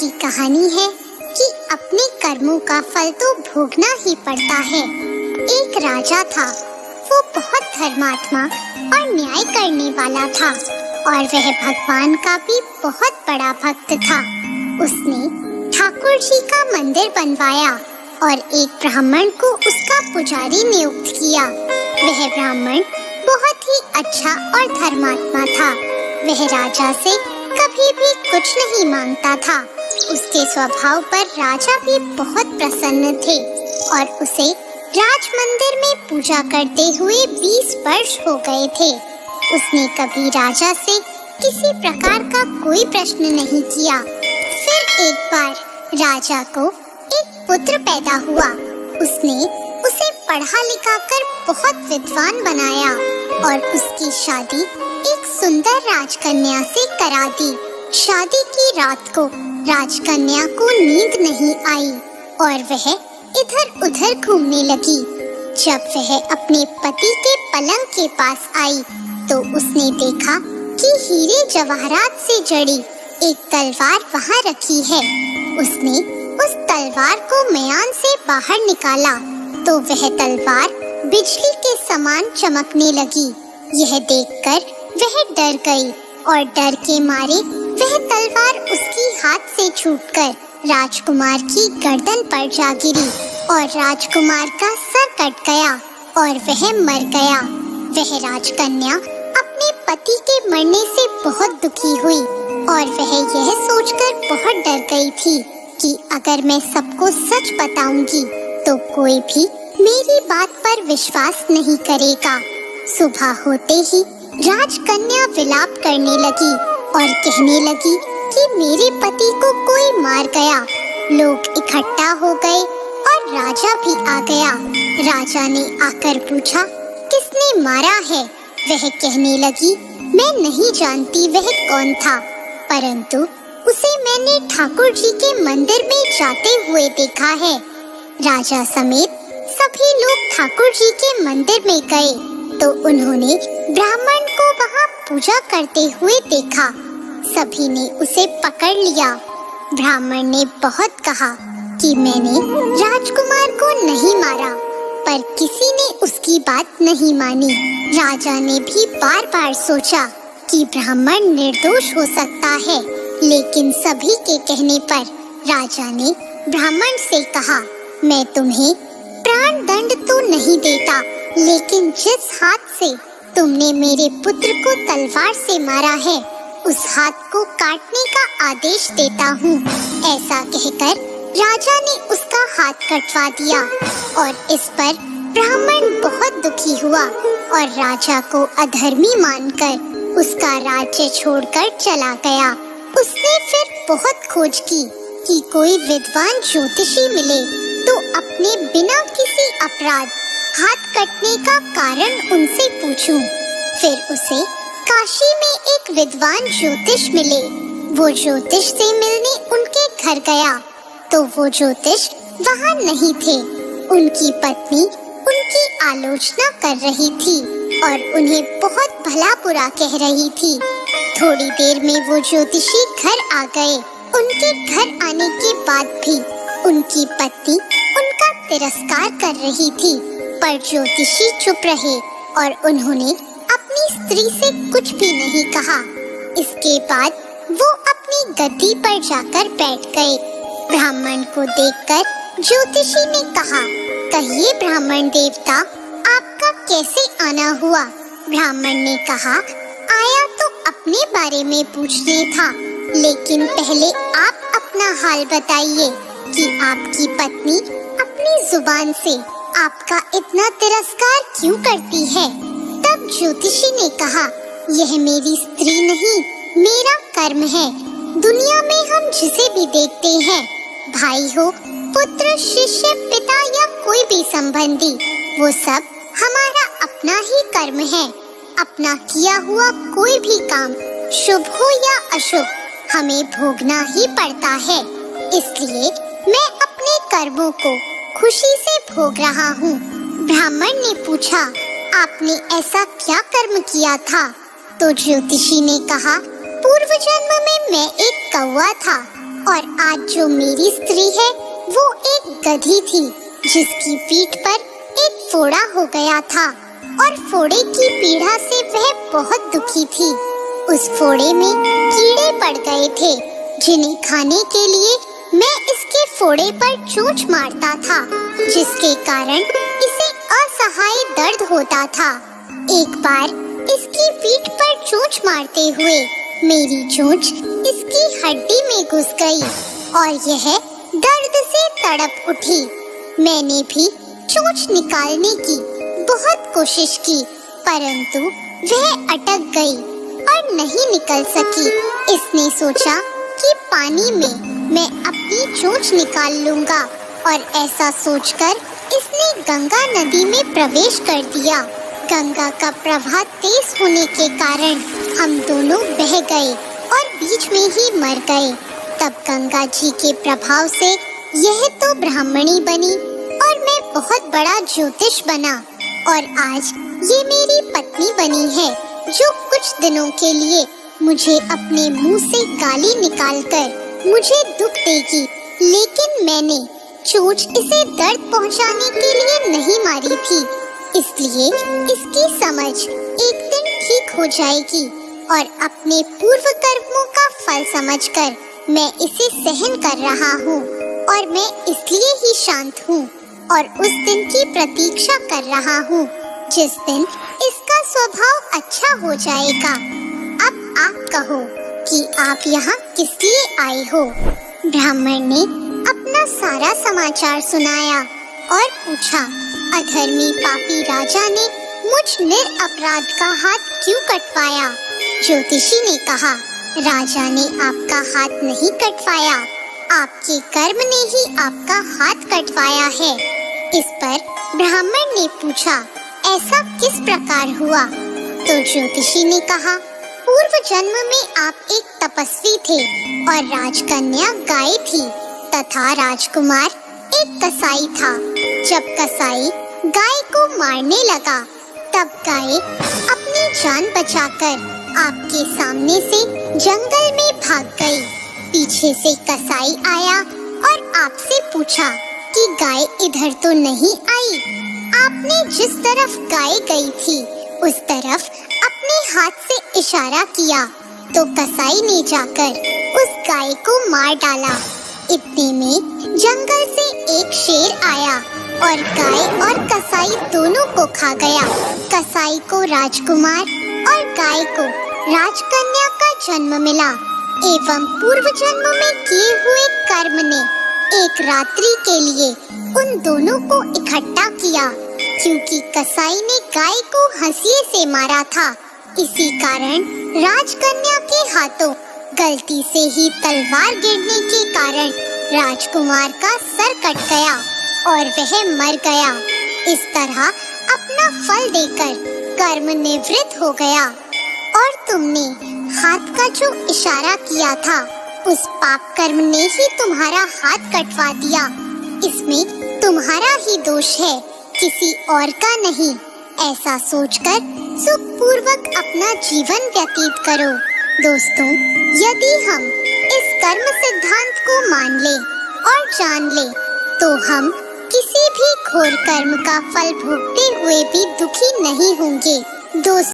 की कहानी है कि अपने कर्मों का फल तो भोगना ही पड़ता है। एक राजा था, वो बहुत धर्मात्मा और न्याय करने वाला था और वह भगवान का भी बहुत बड़ा भक्त था। उसने ठाकुर जी का मंदिर बनवाया और एक ब्राह्मण को उसका पुजारी नियुक्त किया। वह ब्राह्मण बहुत ही अच्छा और धर्मात्मा था। वह राजा से कभी भी कुछ नहीं मांगता था। उसके स्वभाव पर राजा भी बहुत प्रसन्न थे और उसे राज मंदिर में पूजा करते हुए 20 वर्ष हो गए थे। उसने कभी राजा से किसी प्रकार का कोई प्रश्न नहीं किया। फिर एक बार राजा को एक पुत्र पैदा हुआ। उसने उसे पढ़ा लिखा कर बहुत विद्वान बनाया और उसकी शादी एक सुंदर राजकन्या से करा दी। शादी की रात को राजकन्या को नींद नहीं आई और वह इधर उधर घूमने लगी। जब वह अपने पति के पलंग के पास आई तो उसने देखा कि हीरे जवाहरात से जड़ी एक तलवार वहाँ रखी है। उसने उस तलवार को मयान से बाहर निकाला तो वह तलवार बिजली के समान चमकने लगी। यह देखकर वह डर गई और डर के मारे वह तलवार उसकी हाथ से छूटकर राजकुमार की गर्दन पर जा गिरी और राजकुमार का सर कट गया और वह मर गया। वह राजकन्या अपने पति के मरने से बहुत दुखी हुई और वह यह सोचकर बहुत डर गई थी कि अगर मैं सबको सच बताऊंगी तो कोई भी मेरी बात पर विश्वास नहीं करेगा। सुबह होते ही राजकन्या विलाप करने लगी और कहने लगी कि मेरे पति को कोई मार गया। लोग इकट्ठा हो गए और राजा भी आ गया। राजा ने आकर पूछा, किसने मारा है? वह कहने लगी, मैं नहीं जानती वह कौन था, परंतु उसे मैंने ठाकुर जी के मंदिर में जाते हुए देखा है। राजा समेत सभी लोग ठाकुर जी के मंदिर में गए तो उन्होंने ब्राह्मण को वहाँ पूजा करते हुए देखा। सभी ने उसे पकड़ लिया। ब्राह्मण ने बहुत कहा कि मैंने राजकुमार को नहीं मारा, पर किसी ने उसकी बात नहीं मानी। राजा ने भी बार बार सोचा कि ब्राह्मण निर्दोष हो सकता है, लेकिन सभी के कहने पर राजा ने ब्राह्मण से कहा, मैं तुम्हें प्राण दंड तो नहीं देता, लेकिन जिस हाथ से तुमने मेरे पुत्र को तलवार से मारा है उस हाथ को काटने का आदेश देता हूँ। ऐसा कहकर राजा ने उसका हाथ कटवा दिया और इस पर ब्राह्मण बहुत दुखी हुआ और राजा को अधर्मी मानकर उसका राज्य छोड़कर चला गया। उसने फिर बहुत खोज की कि कोई विद्वान ज्योतिषी मिले तो अपने बिना किसी अपराध हाथ कटने का कारण उनसे पूछूं। फिर उसे काशी में एक विद्वान ज्योतिष मिले। वो ज्योतिष से मिलने उनके घर गया तो वो ज्योतिष वहाँ नहीं थे। उनकी पत्नी उनकी आलोचना कर रही थी और उन्हें बहुत भला बुरा कह रही थी। थोड़ी देर में वो ज्योतिषी घर आ गए। उनके घर आने के बाद भी उनकी पत्नी उनका तिरस्कार कर रही थी, पर ज्योतिषी चुप रहे और उन्होंने अपनी स्त्री से कुछ भी नहीं कहा। इसके बाद वो अपनी गद्दी पर जाकर बैठ गए। ब्राह्मण को देखकर ज्योतिषी ने कहा, कहिए ब्राह्मण देवता, आपका कैसे आना हुआ? ब्राह्मण ने कहा, आया तो अपने बारे में पूछने था, लेकिन पहले आप अपना हाल बताइए कि आपकी पत्नी अपनी जुबान से आपका इतना तिरस्कार क्यों करती है? तब ज्योतिषी ने कहा, यह मेरी स्त्री नहीं, मेरा कर्म है। दुनिया में हम जिसे भी देखते हैं, भाई हो, पुत्र, शिष्य, पिता या कोई भी संबंधी, वो सब हमारा अपना ही कर्म है। अपना किया हुआ कोई भी काम, शुभ हो या अशुभ, हमें भोगना ही पड़ता है। इसलिए मैं अपने कर्मों को खुशी से भोग रहा हूँ। ब्राह्मण ने पूछा, आपने ऐसा क्या कर्म किया था? तो ज्योतिषी ने कहा, पूर्व जन्म में मैं एक कौवा था और आज जो मेरी स्त्री है वो एक गधी थी जिसकी पीठ पर एक फोड़ा हो गया था और फोड़े की पीड़ा से वह बहुत दुखी थी। उस फोड़े में कीड़े पड़ गए थे जिन्हें खाने के लिए मैं इसके फोड़े पर चोंच मारता था, जिसके कारण इसे असहाय दर्द होता था। एक बार इसकी पीठ पर चोंच मारते हुए मेरी चोंच इसकी हड्डी में घुस गई और यह दर्द से तड़प उठी। मैंने भी चोंच निकालने की बहुत कोशिश की, परंतु वह अटक गई और नहीं निकल सकी। इसने सोचा कि पानी में मैं अपनी चोंच निकाल लूंगा और ऐसा सोचकर इसने गंगा नदी में प्रवेश कर दिया। गंगा का प्रवाह तेज होने के कारण हम दोनों बह गए और बीच में ही मर गए। तब गंगा जी के प्रभाव से यह तो ब्राह्मणी बनी और मैं बहुत बड़ा ज्योतिष बना और आज ये मेरी पत्नी बनी है जो कुछ दिनों के लिए मुझे अपने मुंह से गाली निकालकर मुझे दुख देगी, लेकिन मैंने चोंच इसे दर्द पहुंचाने के लिए नहीं मारी थी, इसलिए इसकी समझ एक दिन ठीक हो जाएगी और अपने पूर्व कर्मों का फल समझकर मैं इसे सहन कर रहा हूँ और मैं इसलिए ही शांत हूँ और उस दिन की प्रतीक्षा कर रहा हूँ जिस दिन इसका स्वभाव अच्छा हो जाएगा। अब आप कहो कि आप यहाँ किस लिए आए हो? ब्राह्मण ने अपना सारा समाचार सुनाया और पूछा, अधर्मी पापी राजा ने मुझ निरपराध का हाथ क्यों कटवाया? ज्योतिषी ने कहा, राजा ने आपका हाथ नहीं कटवाया, आपके कर्म ने ही आपका हाथ कटवाया है। इस पर ब्राह्मण ने पूछा, ऐसा किस प्रकार हुआ? तो ज्योतिषी ने कहा, पूर्व जन्म में आप एक तपस्वी थे और राजकन्या गाय थी तथा राजकुमार एक कसाई था। जब कसाई गाय को मारने लगा तब गाय अपनी जान बचाकर आपके सामने से जंगल में भाग गई। पीछे से कसाई आया और आपसे पूछा कि गाय इधर तो नहीं आई। आपने जिस तरफ गाय गई थी उस तरफ अपने हाथ से इशारा किया तो कसाई ने जाकर उस गाय को मार डाला। इतने में जंगल से एक शेर आया और गाय और कसाई दोनों को खा गया। कसाई को राजकुमार और गाय को राजकन्या का जन्म मिला एवं पूर्व जन्म में किए हुए कर्म ने एक रात्रि के लिए उन दोनों को इकट्ठा किया। क्योंकि कसाई ने गाय को हंसिए से मारा था, इसी कारण राजकन्या के हाथों गलती से ही तलवार गिरने के कारण राजकुमार का सर कट गया और वह मर गया। इस तरह अपना फल देकर कर्म निवृत्त हो गया। और तुमने हाथ का जो इशारा किया था उस पाप कर्म ने ही तुम्हारा हाथ कटवा दिया। इसमें तुम्हारा ही दोष है, किसी और का नहीं। ऐसा सोचकर सुखपूर्वक अपना जीवन व्यतीत करो। दोस्तों, यदि हम इस कर्म सिद्धांत को मान ले और जान ले तो हम किसी भी घोर कर्म का फल भोगते हुए भी दुखी नहीं होंगे। दोस्तों,